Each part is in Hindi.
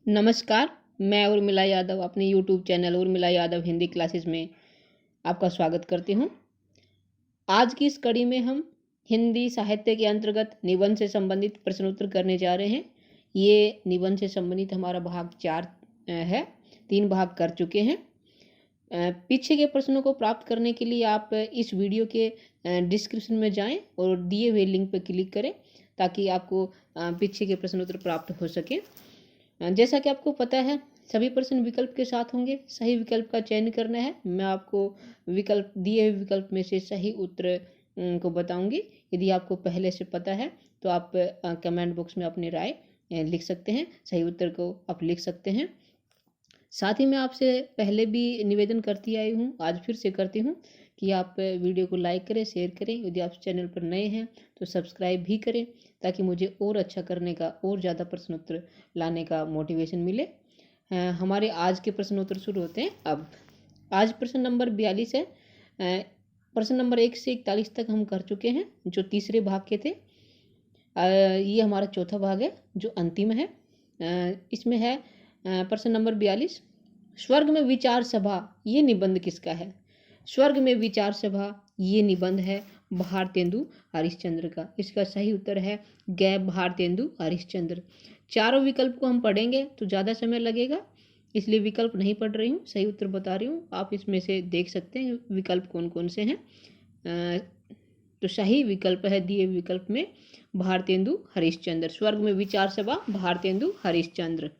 नमस्कार, मैं उर्मिला यादव अपने YouTube channel Urmila Yadav Hindi classes में आपका स्वागत करती हूँ। आज की इस कड़ी में हम हिंदी साहित्य के अंतर्गत निबंध से संबंधित प्रश्न उत्तर करने जा रहे हैं। ये निबंध से संबंधित हमारा भाग 4 है। 3 भाग कर चुके हैं। पीछे के प्रश्नों को प्राप्त करने के लिए आप इस वीडियो के डिस्क्रिप्शन में जाएं और दिए हुए लिंक पर क्लिक करें ताकि आपको पीछे के प्रश्न उत्तर प्राप्त हो सके। जैसा कि आपको पता है, सभी प्रश्न विकल्प के साथ होंगे। सही विकल्प का चयन करना है। मैं आपको विकल्प दिए हुए विकल्प में से सही उत्तर को बताऊंगी। यदि आपको पहले से पता है तो आप कमेंट बॉक्स में अपनी राय लिख सकते हैं। सही उत्तर को आप लिख सकते हैं। साथ ही मैं आपसे पहले भी निवेदन करती आई हूँ, आज फिर से करती हूँ कि आप वीडियो को लाइक करें, शेयर करें। यदि आप चैनल पर नए हैं तो सब्सक्राइब भी करें ताकि मुझे और अच्छा करने का और ज़्यादा प्रश्न उत्तर लाने का मोटिवेशन मिले। हमारे आज के प्रश्न उत्तर शुरू होते हैं अब। आज प्रश्न नंबर 42 है। प्रश्न नंबर 1 से 41 तक हम कर चुके हैं, जो तीसरे भाग के थे। ये हमारा चौथा भाग है जो अंतिम है। इसमें है प्रश्न नंबर 42। स्वर्ग में विचार सभा ये निबंध किसका है? स्वर्ग में विचार सभा ये निबंध है भारतेंदु हरिश्चंद्र का। इसका सही उत्तर है ग भारतेंदु हरिश्चंद्र। चारों विकल्प को हम पढ़ेंगे तो ज़्यादा समय लगेगा, इसलिए विकल्प नहीं पढ़ रही हूँ, सही उत्तर बता रही हूँ। आप इसमें से देख सकते हैं विकल्प कौन कौन से हैं। तो सही विकल्प है दिए विकल्प में भारतेंदु हरिश्चंद्र। स्वर्ग में विचार सभा भारतेंदु हरिश्चंद्र।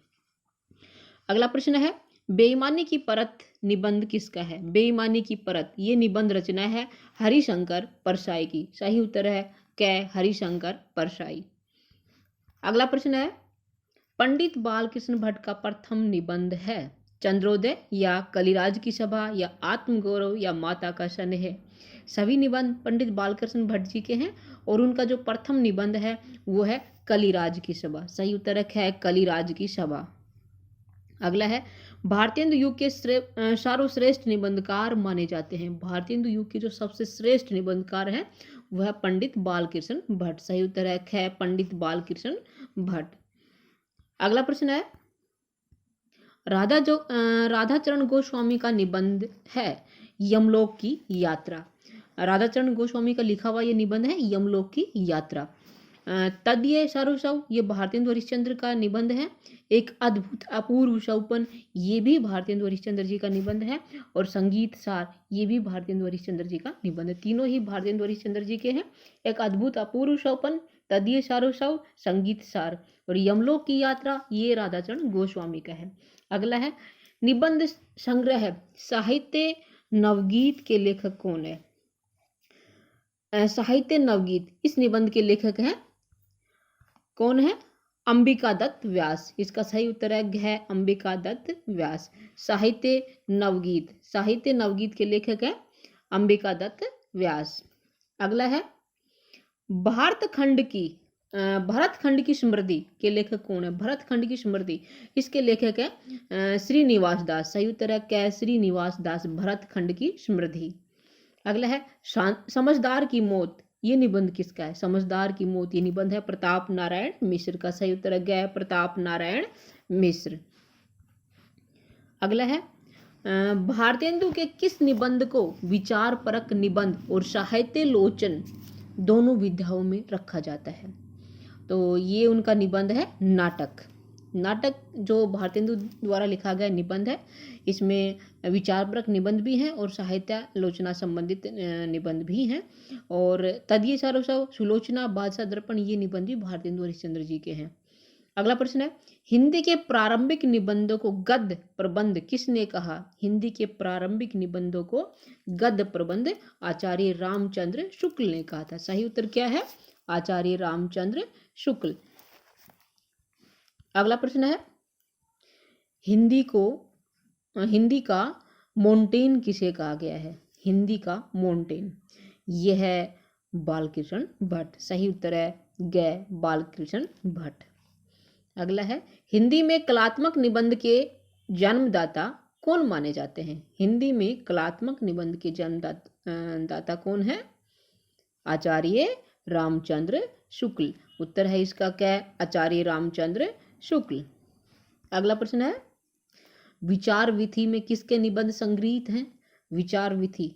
अगला प्रश्न है बेईमानी की परत निबंध किसका है? बेईमानी की परत ये निबंध रचना है हरिशंकर परसाई की। सही उत्तर है क हरिशंकर परसाई। अगला प्रश्न है पंडित बालकृष्ण भट्ट का प्रथम निबंध है चंद्रोदय या कलिराज की सभा या आत्मगौरव या माता का स्नेह। सभी निबंध पंडित बालकृष्ण भट्ट जी के हैं और उनका जो प्रथम निबंध है वो है कलिराज की सभा। सही उत्तर है कलिराज की सभा। अगला है भारतेंदु युग के सर्वश्रेष्ठ निबंधकार माने जाते हैं। भारतेंदु युग के जो सबसे श्रेष्ठ निबंधकार हैं वह पंडित बालकृष्ण भट्ट। सही उत्तर है ख पंडित बालकृष्ण भट्ट। अगला प्रश्न है राधाचरण गोस्वामी का निबंध है यमलोक की यात्रा। राधाचरण गोस्वामी का लिखा हुआ यह निबंध है यमलोक की यात्रा। तदीय सारोसव ये भारतेंदु हरिश्चंद्र का निबंध है। एक अद्भुत अपूर्व सौपन ये भी भारतेंदु हरिश्चंद्र जी का निबंध है। और संगीत सार ये भी भारतेंदु हरिश्चंद्र जी का निबंध है। तीनों ही भारतेंदु हरिश्चंद्र जी के हैं। एक अद्भुत अपूर्व सौपन, तदीय सारोसव, संगीत सार और यमलोक की यात्रा ये राधाचरण गोस्वामी का है। अगला है निबंध संग्रह साहित्य नवगीत के लेखक कौन है? साहित्य नवगीत इस निबंध के लेखक हैं कौन है? अंबिका दत्त व्यास। इसका सही उत्तर है घ अंबिका दत्त व्यास। साहित्य नवगीत के लेखक है अंबिका दत्त व्यास। अगला है भरतखंड की स्मृति के लेखक कौन है? भरतखंड की स्मृति इसके लेखक है श्रीनिवास दास। सही उत्तर है क श्रीनिवास दास भरतखंड की स्मृति। अगला है समझदार की मौत ये निबंध किसका है? समझदार की मौत ये निबंध है प्रताप नारायण मिश्र का। सही उत्तर है ग प्रताप नारायण मिश्र। अगला है भारतेंदु के किस निबंध को विचार परक निबंध और साहित्य लोचन दोनों विधाओं में रखा जाता है? तो ये उनका निबंध है नाटक जो भारतेंदु द्वारा लिखा गया निबंध है। इसमें विचारपरक निबंध भी हैं और साहित्यालोचना संबंधित निबंध भी हैं। और तदीय सारोसव, सुलोचना, बादशाह दर्पण ये निबंध भी भारतेंदु हरिश्चंद्र जी के हैं। अगला प्रश्न है हिंदी के प्रारंभिक निबंधों को गद्य प्रबंध किसने कहा? हिंदी के प्रारंभिक निबंधों को गद्य प्रबंध आचार्य रामचंद्र शुक्ल ने कहा था। सही उत्तर क्या है? आचार्य रामचंद्र शुक्ल। अगला प्रश्न है हिंदी का मोंटेन किसे कहा गया है? हिंदी का मोंटेन यह है बालकृष्ण भट्ट। सही उत्तर है ग बालकृष्ण भट्ट। अगला है हिंदी में कलात्मक निबंध के जन्मदाता कौन माने जाते हैं? हिंदी में कलात्मक निबंध के जन्मदाता कौन है? आचार्य रामचंद्र शुक्ल। उत्तर है इसका क्या? आचार्य रामचंद्र शुक्ल। अगला प्रश्न है, विचार विधि में किसके निबंध संग्रहित हैं? विचार विधि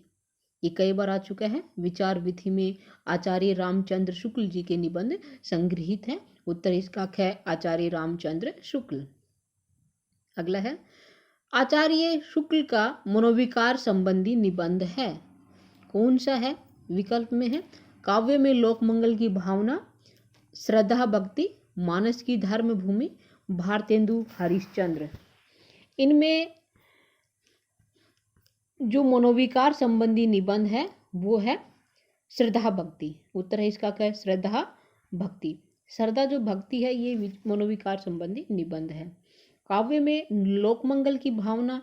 ये कई बार आ चुका है। विचार विधि में आचार्य रामचंद्र शुक्ल जी के निबंध संग्रहित हैं। उत्तर इसका ख आचार्य रामचंद्र शुक्ल। अगला है, आचार्य शुक्ल का मनोविकार संबंधी निबंध है, कौन सा है? विकल्प में है काव्य में लोक मंगल की भावना, श्रद्धा भक्ति, मानस की धर्म भूमि, भारतेंदु हरिश्चंद्र। इनमें जो मनोविकार संबंधी निबंध है वो है श्रद्धा भक्ति। उत्तर है इसका क्या? श्रद्धा भक्ति। श्रद्धा जो भक्ति है ये मनोविकार संबंधी निबंध है। काव्य में लोकमंगल की भावना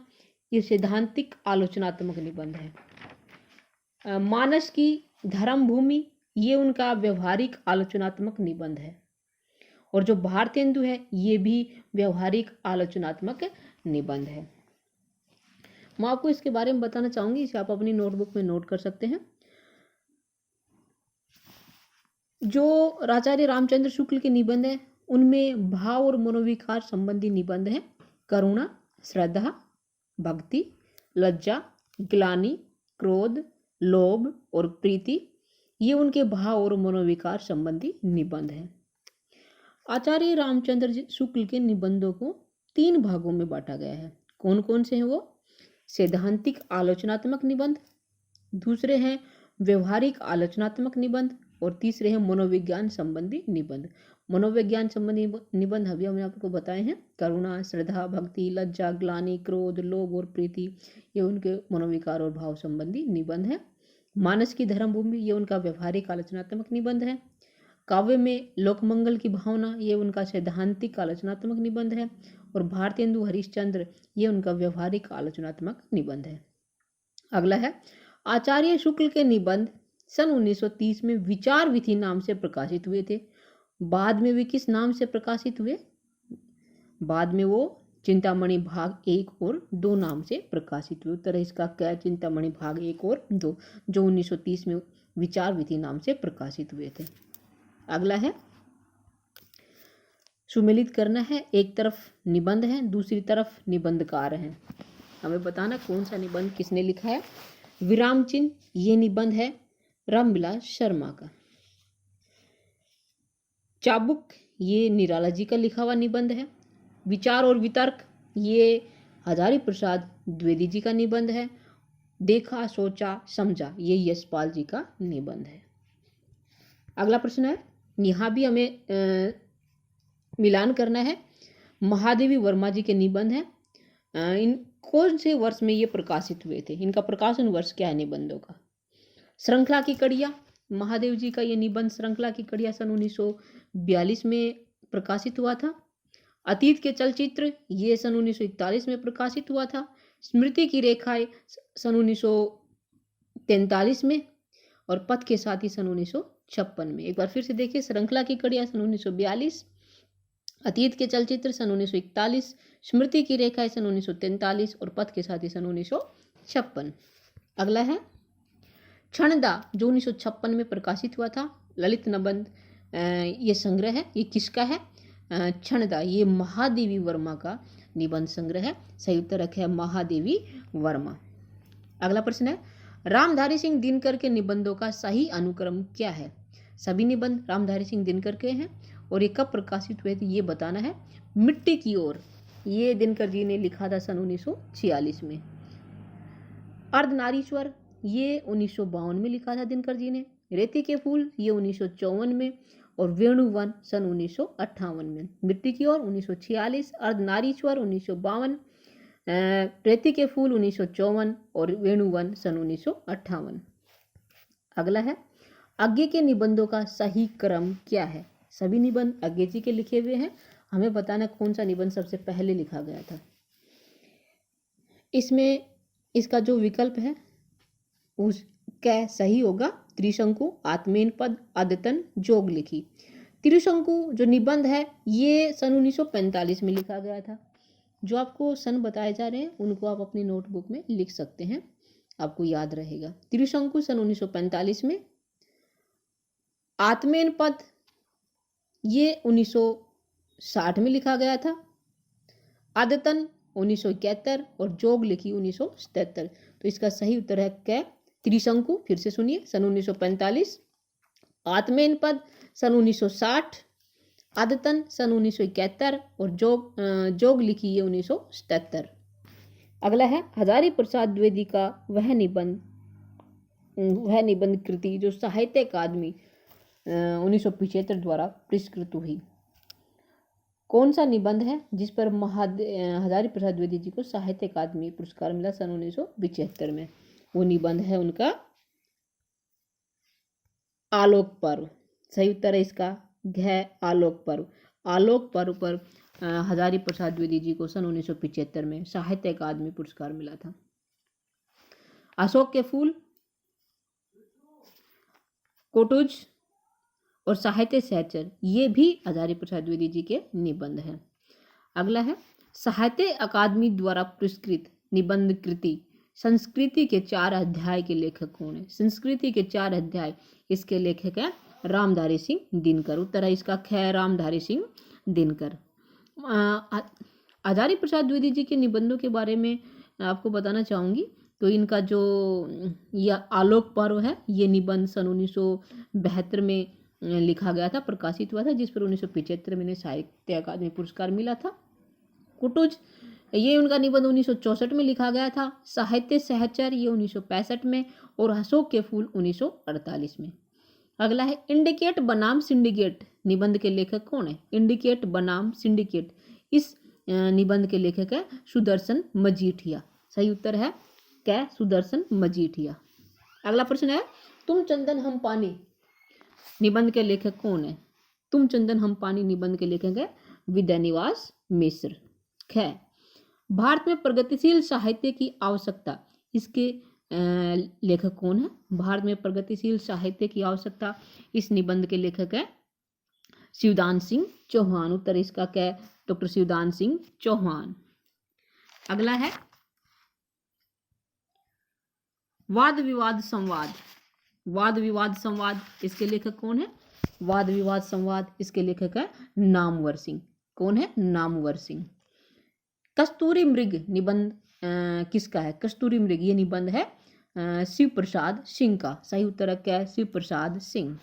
ये सैद्धांतिक आलोचनात्मक निबंध है। मानस की धर्म भूमि ये उनका व्यवहारिक आलोचनात्मक निबंध है। और जो भारतेंदु है ये भी व्यवहारिक आलोचनात्मक निबंध है। मैं आपको इसके बारे में बताना चाहूंगी, इसे आप अपनी नोटबुक में नोट कर सकते हैं। जो आचार्य रामचंद्र शुक्ल के निबंध है उनमें भाव और मनोविकार संबंधी निबंध है करुणा, श्रद्धा, भक्ति, लज्जा, ग्लानि, क्रोध, लोभ और प्रीति। ये उनके भाव और मनोविकार संबंधी निबंध है। आचार्य रामचंद्र शुक्ल के निबंधों को 3 भागों में बांटा गया है। कौन कौन से हैं वो? सैद्धांतिक आलोचनात्मक निबंध, दूसरे हैं व्यवहारिक आलोचनात्मक निबंध और तीसरे हैं मनोविज्ञान संबंधी निबंध। मनोविज्ञान संबंधी निबंध अभी हमने आपको बताए हैं, करुणा, श्रद्धा, भक्ति, लज्जा, ग्लानि, क्रोध, लोभ और प्रीति, ये उनके मनोविकार और भाव संबंधी निबंध है। मानस की धर्म भूमि ये उनका व्यवहारिक आलोचनात्मक निबंध है। काव्य में लोकमंगल की भावना ये उनका सैद्धांतिक आलोचनात्मक निबंध है। और भारतेंदु हरिश्चंद्र ये उनका व्यवहारिक आलोचनात्मक निबंध है। अगला है, आचार्य शुक्ल के निबंध सन 1930 में विचार विधि नाम से प्रकाशित हुए थे। बाद में वे किस नाम से प्रकाशित हुए? बाद में वो चिंतामणि भाग 1 और 2 नाम से प्रकाशित हुए। उत्तर इसका क्या? चिंतामणि भाग 1 और 2 जो 1930 में विचार विधि नाम से प्रकाशित हुए थे। अगला है, सुमेलित करना है, एक तरफ निबंध है दूसरी तरफ निबंधकार हैं। हमें बताना कौन सा निबंध किसने लिखा है। विराम चिन्ह ये निबंध है रामविलास शर्मा का। चाबुक ये निराला जी का लिखा हुआ निबंध है। विचार और वितर्क ये हजारी प्रसाद द्विवेदी जी का निबंध है। देखा, सोचा, समझा ये यशपाल जी का निबंध है। अगला प्रश्न है, यहाँ भी हमें मिलान करना है। महादेवी वर्मा जी के निबंध हैं। इन कौन से वर्ष में ये प्रकाशित हुए थे? इनका प्रकाशन वर्ष क्या है निबंधों का? श्रृंखला की कड़िया, महादेव जी का ये निबंध श्रृंखला की कड़िया सन 1942 में प्रकाशित हुआ था। अतीत के चलचित्र ये सन 1941 में प्रकाशित हुआ था। स्मृति की रेखाएं सन 1943 में और पथ के साथी सन 1956 में। एक बार फिर से देखिए, श्रृंखला की कड़िया सन 1942, अतीत के चलचित्र सन 1941, स्मृति की रेखाएं सन 1943 और पथ के साथी सन 1956। अगला है, क्षणदा जो 1956 में प्रकाशित हुआ था। ललित निबंध ये संग्रह है, ये किसका है? क्षणदा ये महादेवी वर्मा का निबंध संग्रह है। सही उत्तर है महादेवी वर्मा। अगला प्रश्न है, रामधारी सिंह दिनकर के निबंधों का सही अनुक्रम क्या है? सभी निबंध रामधारी सिंह दिनकर के हैं और ये कब प्रकाशित हुए थे ये बताना है। मिट्टी की ओर ये दिनकर जी ने लिखा था सन 1946 में। अर्धनारीश्वर ये 1952 में लिखा था दिनकर जी ने। रेती के फूल ये 1954 में और वेणुवन सन 1958 में। मिट्टी की ओर 1946, अर्धनारीश्वर 1952, रेती के फूल 1954 और वेणुवन सन 1958। अगला है, आगे के निबंधों का सही क्रम क्या है? सभी निबंध आगे जी के लिखे हुए हैं। हमें बताना कौन सा निबंध सबसे पहले लिखा गया था। इसमें इसका जो विकल्प है उसका सही होगा त्रिशंकु, आत्मेन पद, अद्यतन, जोग लिखी। त्रिशंकु जो निबंध है ये सन 1945 में लिखा गया था। जो आपको सन बताए जा रहे हैं उनको आप अपनी नोटबुक में लिख सकते हैं, आपको याद रहेगा। त्रिशंकु सन 1945 में। आत्मेन पद ये 1960 में लिखा गया था। आदतन 1971 और जोग लिखी 1977। तो इसका सही उत्तर है क। त्रिशंकु फिर से सुनिए सन 1945, आत्मेन पद सन 1960, आदतन सन 1971 और जोग लिखी है 1977। अगला है हजारी प्रसाद द्विवेदी का वह निबंध कृति जो साहित्य अकादमी 1975 द्वारा पुरस्कृत हुई। कौन सा निबंध है जिस पर हजारी प्रसाद द्विवेदी जी को साहित्य अकादमी पुरस्कार मिला सन 1975 में? वो निबंध है उनका आलोक पर्व। सही उत्तर है इसका घ आलोक पर्व। आलोक पर्व पर हजारी प्रसाद द्विवेदी जी को सन 1975 में साहित्य अकादमी पुरस्कार मिला था। अशोक के फूल, कोटुज और साहित्य सहचर ये भी हजारी प्रसाद द्विवेदी जी के निबंध हैं। अगला है साहित्य अकादमी द्वारा पुरस्कृत निबंध कृति संस्कृति के 4 अध्याय के लेखक कौन है? संस्कृति के 4 अध्याय इसके लेखक है रामधारी सिंह दिनकर। उत्तर है इसका ख रामधारी सिंह दिनकर। हजारी प्रसाद द्विवेदी जी के निबंधों के बारे में आपको बताना चाहूँगी। तो इनका जो यह आलोक पर्व है ये निबंध सन 1972 में लिखा गया था, प्रकाशित हुआ था, जिस पर 1975 में साहित्य अकादमी पुरस्कार मिला था। कुटुज ये उनका निबंध 1964 में लिखा गया था। साहित्य सहचर ये 1965 में और अशोक के फूल 1948 में। अगला है इंडिकेट बनाम सिंडिकेट निबंध के लेखक कौन है? इंडिकेट बनाम सिंडिकेट इस निबंध के लेखक है सुदर्शन मजीठिया। सही उत्तर है क्या? सुदर्शन मजीठिया। अगला प्रश्न है तुम चंदन हम पानी निबंध के लेखक कौन है? तुम चंदन हम पानी निबंध के लेखक है विद्यानिवास मिश्र। ख भारत में प्रगतिशील साहित्य की आवश्यकता इसके लेखक कौन है? भारत में प्रगतिशील साहित्य की आवश्यकता इस निबंध के लेखक है शिवदान सिंह चौहान। उत्तर इसका क्या है? डॉक्टर शिवदान सिंह चौहान। अगला है वाद विवाद संवाद। वाद विवाद संवाद इसके लेखक कौन है? वाद विवाद संवाद इसके लेखक है नामवर सिंह। कौन है? नामवर सिंह। कस्तूरी मृग निबंध किसका है? कस्तूरी मृग ये निबंध है शिव प्रसाद सिंह का। सही उत्तर क्या है? शिव प्रसाद सिंह।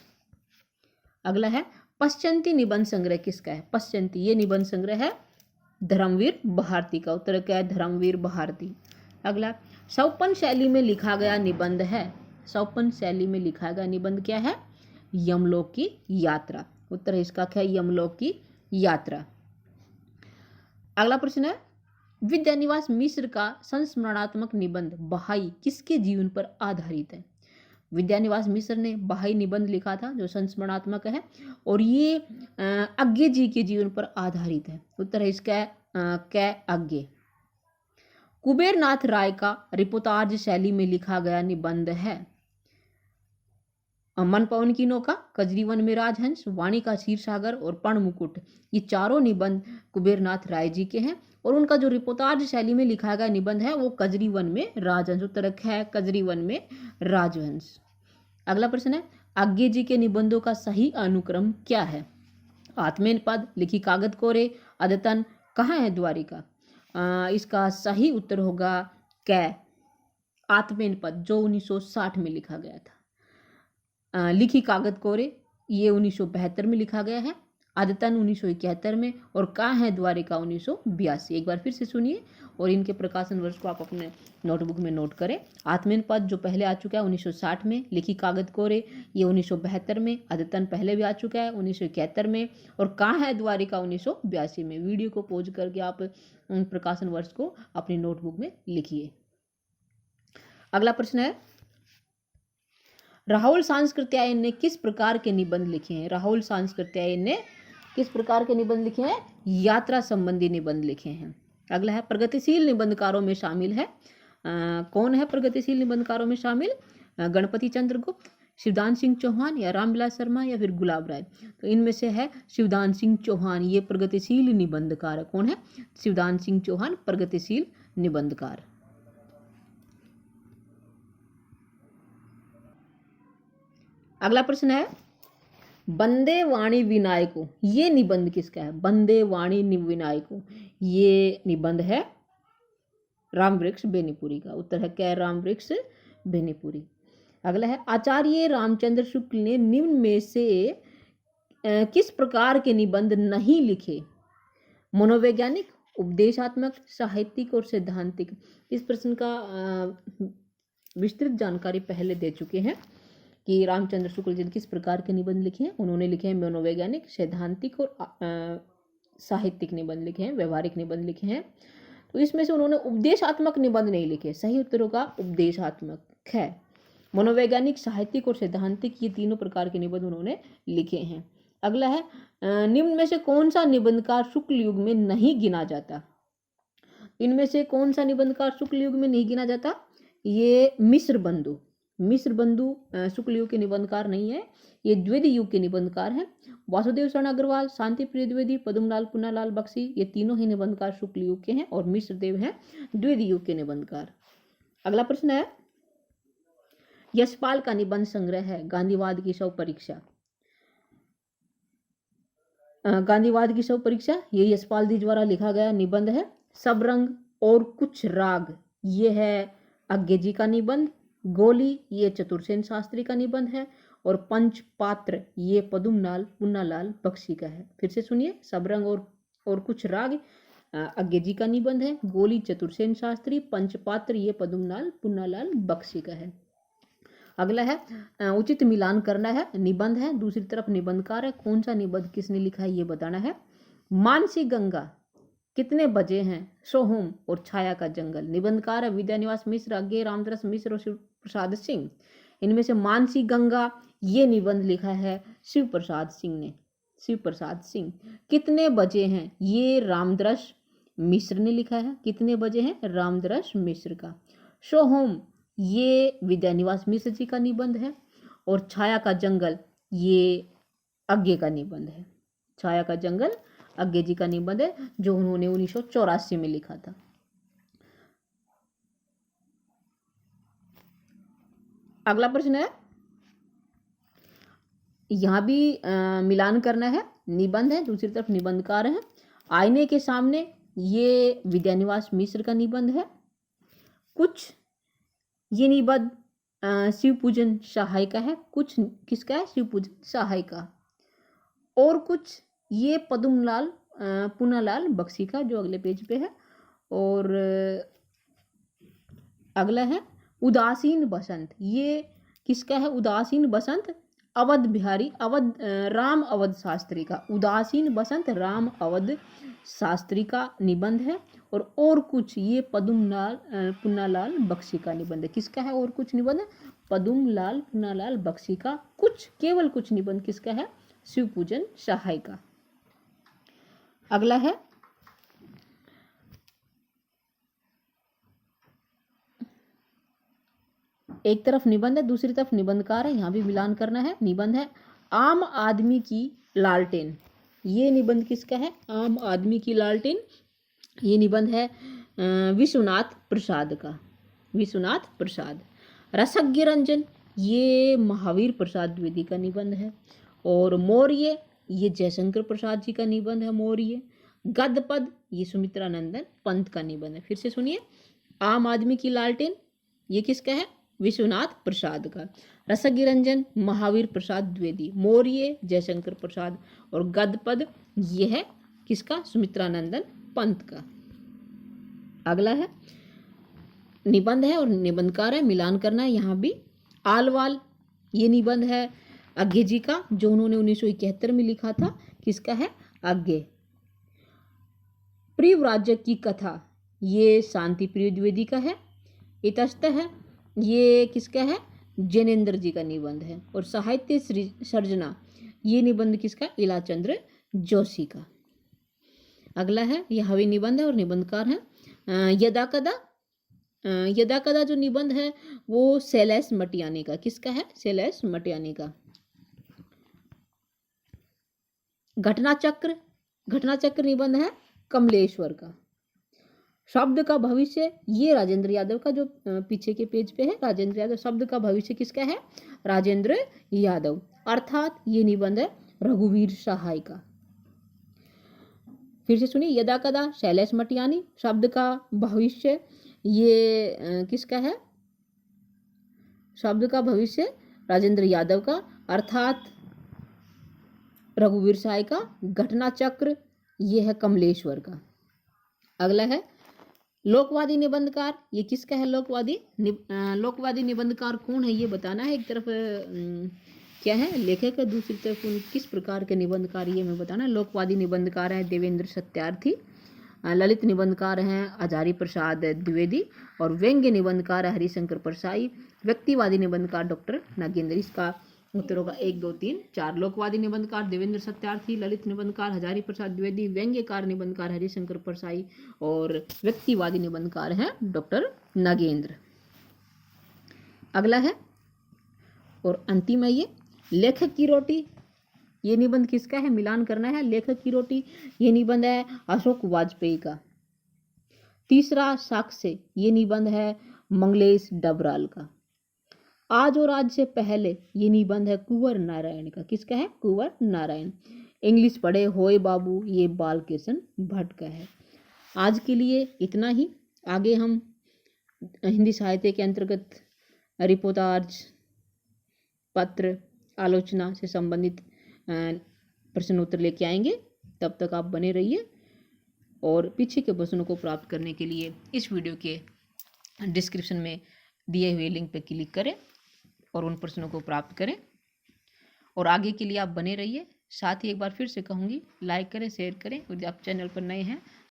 अगला है पश्चंती निबंध संग्रह किसका है? पश्चंती ये निबंध संग्रह है धर्मवीर भारती का। उत्तर क्या है? धर्मवीर भारती। अगला सौपन शैली में लिखा गया निबंध है। सौपन शैली में लिखा गया निबंध क्या है? यमलोक की यात्रा। उत्तर है इसका क्या है? यमलोक की यात्रा। अगला प्रश्न है विद्यानिवास मिश्र का संस्मरणात्मक निबंध बहाई किसके जीवन पर आधारित है? विद्यानिवास मिश्र ने बहाई निबंध लिखा था जो संस्मरणात्मक है और ये अज्ञे जी के जीवन पर आधारित है। उत्तर है इसका क्या? अज्ञे। कुबेरनाथ राय का रिपोर्टाज शैली में लिखा गया निबंध है मन पवन की नौका, कजरीवन में राजहंस, वाणी का क्षीर सागर और पर्ण मुकुट। ये चारों निबंध कुबेरनाथ राय जी के हैं और उनका जो रिपोर्टाज शैली में लिखा गया निबंध है वो कजरीवन में राजहंस। उत्तर है कजरीवन में राजहंस। अगला प्रश्न है आज्ञे जी के निबंधों का सही अनुक्रम क्या है? आत्मेन पद, लिखी कागद कोरे, अद्यतन, कहाँ है द्वारिका। इसका सही उत्तर होगा कै आत्मेन पद जो 1960 में लिखा गया था। लिखी कागद कोरे ये 1972 में लिखा गया है, आदतन 1971 में और कहाँ है द्वारिका 1982। एक बार फिर से सुनिए और इनके प्रकाशन वर्ष को आप अपने नोटबुक में नोट करें। आत्मेन पद जो पहले आ चुका है 1960 में, लिखी कागद कोरे ये 1972 में, आदतन पहले भी आ चुका है 1971 में और कहाँ है द्वारिका 1982 में। वीडियो को पॉज करके आप प्रकाशन वर्ष को अपनी नोटबुक में लिखिए। अगला प्रश्न है राहुल सांस्कृत्यायन ने किस प्रकार के निबंध लिखे हैं? राहुल सांस्कृत्यायन ने किस प्रकार के निबंध लिखे हैं? यात्रा संबंधी निबंध लिखे हैं। अगला है प्रगतिशील निबंधकारों में शामिल है कौन है? प्रगतिशील निबंधकारों में शामिल गणपति चंद्र गुप्त, शिवदान सिंह चौहान या रामविलास शर्मा या फिर गुलाब राय। तो इनमें से है शिवदान सिंह चौहान ये प्रगतिशील निबंधकार। कौन है? शिवदान सिंह चौहान प्रगतिशील निबंधकार। अगला प्रश्न है बंदे वाणी विनायको, ये निबंध किसका है? बंदे वाणी विनायको, ये निबंध है रामवृक्ष बेनीपुरी का। उत्तर है क्या? रामवृक्ष बेनीपुरी। अगला है, आचार्य रामचंद्र शुक्ल ने निम्न में से किस प्रकार के निबंध नहीं लिखे? मनोवैज्ञानिक, उपदेशात्मक, साहित्यिक और सैद्धांतिक। इस प्रश्न का विस्तृत जानकारी पहले दे चुके हैं कि रामचंद्र शुक्ल जी ने किस प्रकार के निबंध लिखे हैं। उन्होंने लिखे हैं मनोवैज्ञानिक, सैद्धांतिक और साहित्यिक निबंध लिखे हैं, व्यवहारिक निबंध लिखे हैं। तो इसमें से उन्होंने उपदेशात्मक निबंध नहीं लिखे। सही उत्तर होगा उपदेशात्मक है। मनोवैज्ञानिक, साहित्यिक और सैद्धांतिक, ये तीनों प्रकार के निबंध उन्होंने लिखे हैं। अगला है, निम्न में से कौन सा निबंधकार शुक्ल युग में नहीं गिना जाता? इनमें से कौन सा निबंधकार शुक्ल युग में नहीं गिना जाता? ये मिश्र बंधु। मिश्र बंधु शुक्ल युग के निबंधकार नहीं है, ये द्विवेदी युग के निबंधकार हैं। वासुदेव शरण अग्रवाल, शांति प्रिय द्विवेदी, पद्मलाल पुन्नालाल बख्शी, ये तीनों ही निबंधकार शुक्ल युग के हैं और मिश्र देव हैं द्विवेदी युग के निबंधकार। अगला प्रश्न है, यशपाल का निबंध संग्रह है गांधीवाद की शव परीक्षा। गांधीवाद की शव परीक्षा ये यशपाल जी द्वारा लिखा गया निबंध है। सब रंग और कुछ राग, ये है अज्ञे जी का निबंध। गोली, ये चतुरसेन शास्त्री का निबंध है। और पंचपात्र, ये पद्मलाल पुन्नालाल बख्शी का है। फिर से सुनिए, सब रंग और कुछ राग अज्ञे जी का निबंध है। गोली चतुरसेन शास्त्री, पंचपात्र ये पद्मलाल पुन्नालाल बख्शी का है। अगला है, उचित मिलान करना है। निबंध है, दूसरी तरफ निबंधकार है। कौन सा निबंध किसने लिखा है ये बताना है। मानसी गंगा, कितने बजे हैं, सोहम और छाया का जंगल। निबंधकार है विद्यानिवास मिश्र, अज्ञे रामदरस मिश्र और शिव प्रसाद सिंह। इनमें से मानसी गंगा ये निबंध लिखा है शिव प्रसाद सिंह ने। शिव प्रसाद सिंह। कितने बजे हैं, ये रामदरस मिश्र ने लिखा है। कितने बजे हैं, रामदरस मिश्र का। सोहम ये विद्यानिवास मिश्र जी का निबंध है। और छाया का जंगल ये अज्ञे का निबंध है। छाया का जंगल अज्ञे जी का निबंध है जो उन्होंने 1984 में लिखा था। अगला प्रश्न है, यहां भी मिलान करना है। निबंध है, दूसरी तरफ निबंधकार है। आईने के सामने ये विद्यानिवास मिश्र का निबंध है। कुछ ये निबंध शिव पूजन सहाय का है। कुछ किसका है, शिव पूजन सहाय का। और कुछ ये पद्मलाल पुन्नालाल बख्शी का, जो अगले पेज पे है। और अगला है उदासीन बसंत, ये किसका है, उदासीन बसंत अवध बिहारी राम अवध शास्त्री का। उदासीन बसंत राम अवध शास्त्री का निबंध है। और कुछ ये पद्मलाल पुन्नालाल बख्शी का निबंध है। किसका है और कुछ निबंध? पद्मलाल पुन्नालाल बख्शी का। कुछ, केवल कुछ निबंध किसका है, शिव पूजन सहाय का। अगला है, एक तरफ निबंध है, दूसरी तरफ निबंधकार है। यहाँ भी मिलान करना है। निबंध है आम आदमी की लालटेन, ये निबंध किसका है, आम आदमी की लालटेन। ये निबंध है विश्वनाथ प्रसाद का। विश्वनाथ प्रसाद। रसज्ञ रंजन, ये महावीर प्रसाद द्विवेदी का निबंध है। और मौर्य, ये जयशंकर प्रसाद जी का निबंध है मौर्य। गद्यपद, ये सुमित्रानंदन पंत का निबंध है। फिर से सुनिए, आम आदमी की लालटेन ये किसका है, विश्वनाथ प्रसाद का। रसज्ञ रंजन महावीर प्रसाद द्विवेदी। मौर्य जयशंकर प्रसाद। और गद्यपद ये है किसका, सुमित्रानंदन पंत का। अगला है, निबंध है और निबंधकार है, मिलान करना है। यहाँ भी आलवाल, ये निबंध है अज्ञे जी का, जो उन्होंने 1971 में लिखा था। किसका है, अज्ञे। प्रिव्राज्य की कथा, ये शांति प्रिय द्विवेदी का है। इतस्तः है, ये किसका है, जैनेन्द्र जी का निबंध है। और साहित्य सर्जना, ये निबंध किसका, इलाचंद्र जोशी का। अगला है, यह भी निबंध है और निबंधकार है यदा कदा। यदा कदा जो निबंध है वो शैलेश मटियानी का। किसका है, शैलेश मटियानी का। घटना चक्र, घटना चक्र निबंध है कमलेश्वर का। शब्द का भविष्य, ये राजेंद्र यादव का, जो पीछे के पेज पे है राजेंद्र यादव। शब्द का भविष्य किसका है, राजेंद्र यादव। अर्थात ये निबंध है रघुवीर सहाय का। फिर से सुनिए, यदा कदा शैलेश मटियानी शब्द का भविष्य ये किसका है? शब्द का भविष्य राजेंद्र यादव का, अर्थात रघुवीर सहाय का। घटना चक्र ये है कमलेश्वर का। अगला है लोकवादी निबंधकार, ये किसका है? लोकवादी निबंधकार कौन है ये बताना है। एक तरफ क्या है लेखक है, दूसरी तरफ किस प्रकार के निबंधकार ये मैं बताना है। लोकवादी निबंधकार है देवेंद्र सत्यार्थी, ललित निबंधकार हैं आचार्य प्रसाद द्विवेदी और व्यंग्य निबंधकार है हरिशंकर परसाई। व्यक्तिवादी निबंधकार डॉक्टर नागेंद्र। इसका उत्तर होगा 1, 2, 3, 4। लोकवादी निबंधकार देवेंद्र सत्यार्थी, ललित निबंधकार हजारी प्रसाद द्विवेदी, व्यंग्यकार निबंधकार हरिशंकर परसाई और व्यक्तिवादी निबंधकार हैं डॉक्टर नागेंद्र। अगला है और अंतिम है ये लेखक की रोटी, ये निबंध किसका है? मिलान करना है। लेखक की रोटी ये निबंध है अशोक वाजपेयी का। तीसरा साक्ष्य ये निबंध है मंगलेश डबराल का। आज और आज से पहले ये निबंध है कुंवर नारायण का। किसका है? कुंवर नारायण। इंग्लिश पढ़े होए बाबू ये बालकृष्ण भट्ट का है। आज के लिए इतना ही। आगे हम हिंदी साहित्य के अंतर्गत रिपोर्टाज, पत्र, आलोचना से संबंधित प्रश्न उत्तर लेके आएंगे। तब तक आप बने रहिए और पीछे के प्रश्नों को प्राप्त करने के लिए इस वीडियो के डिस्क्रिप्शन में दिए हुए लिंक पर क्लिक करें और उन प्रश्नों को प्राप्त करें और आगे के लिए आप बने रहिए। साथ ही एक बार फिर से कहूँगी, लाइक करें, शेयर करें। यदि आप चैनल पर नए हैं